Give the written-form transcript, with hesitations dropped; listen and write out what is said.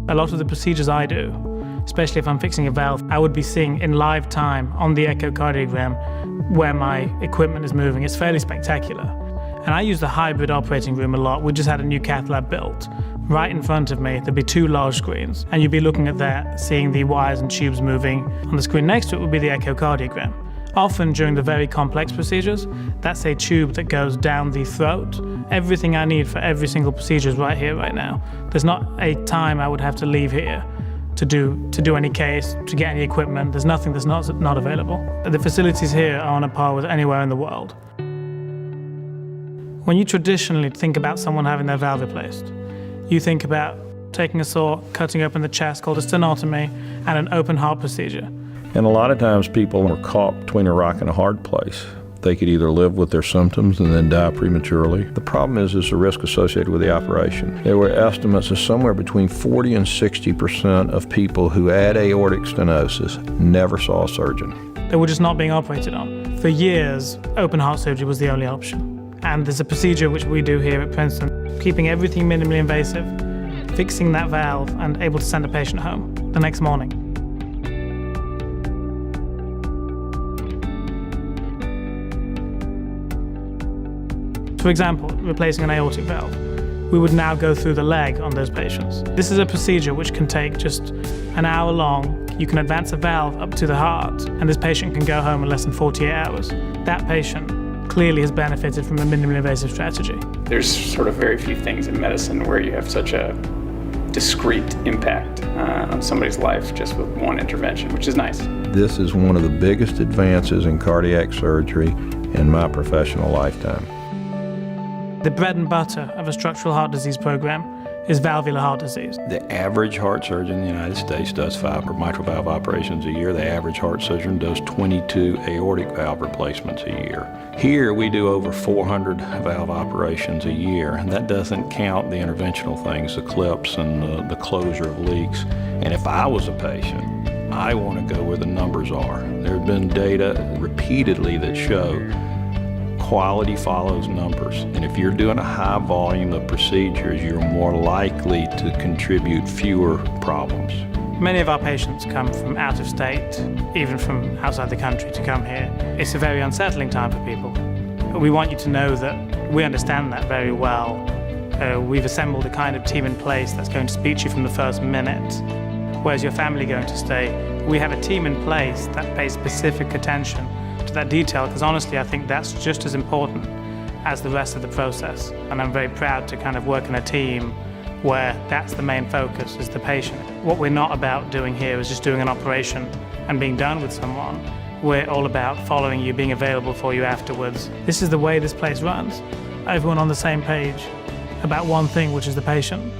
A lot of the procedures I do, especially if I'm fixing a valve, I would be seeing in live time on the echocardiogram where my equipment is moving. It's fairly spectacular. And I use the hybrid operating room a lot. We just had a new cath lab built. Right in front of me, there'd be 2 large screens, and you'd be looking at that, seeing the wires and tubes moving. On the screen next to it would be the echocardiogram. Often during the very complex procedures, that's a tube that goes down the throat. Everything I need for every single procedure is right here, right now. There's not a time I would have to leave here to do any case, to get any equipment. There's nothing that's not available. The facilities here are on a par with anywhere in the world. When you traditionally think about someone having their valve replaced, you think about taking a saw, cutting open the chest, called a stenotomy, and an open heart procedure. And a lot of times people are caught between a rock and a hard place. They could either live with their symptoms and then die prematurely. The problem is the risk associated with the operation. There were estimates of somewhere between 40 and 60% of people who had aortic stenosis never saw a surgeon. They were just not being operated on. For years, open heart surgery was the only option. And there's a procedure which we do here at Princeton, keeping everything minimally invasive, fixing that valve, and able to send a patient home the next morning. For example, replacing an aortic valve, we would now go through the leg on those patients. This is a procedure which can take just an hour long. You can advance a valve up to the heart, and this patient can go home in less than 48 hours. That patient clearly has benefited from a minimally invasive strategy. There's sort of very few things in medicine where you have such a discrete impact on somebody's life just with one intervention, which is nice. This is one of the biggest advances in cardiac surgery in my professional lifetime. The bread and butter of a structural heart disease program is valvular heart disease. The average heart surgeon in the United States does 5 mitral valve operations a year. The average heart surgeon does 22 aortic valve replacements a year. Here we do over 400 valve operations a year, and that doesn't count the interventional things, the clips and the closure of leaks. And if I was a patient, I want to go where the numbers are. There have been data repeatedly that show quality follows numbers. And if you're doing a high volume of procedures, you're more likely to contribute fewer problems. Many of our patients come from out of state, even from outside the country, to come here. It's a very unsettling time for people. We want you to know that we understand that very well. We've assembled a kind of team in place that's going to speak to you from the first minute. Where's your family going to stay? We have a team in place that pays specific attention to that detail, because honestly I think that's just as important as the rest of the process. And I'm very proud to kind of work in a team where that's the main focus, is the patient. What we're not about doing here is just doing an operation and being done with someone. We're all about following you, being available for you afterwards. This is the way this place runs. Everyone on the same page about one thing, which is the patient.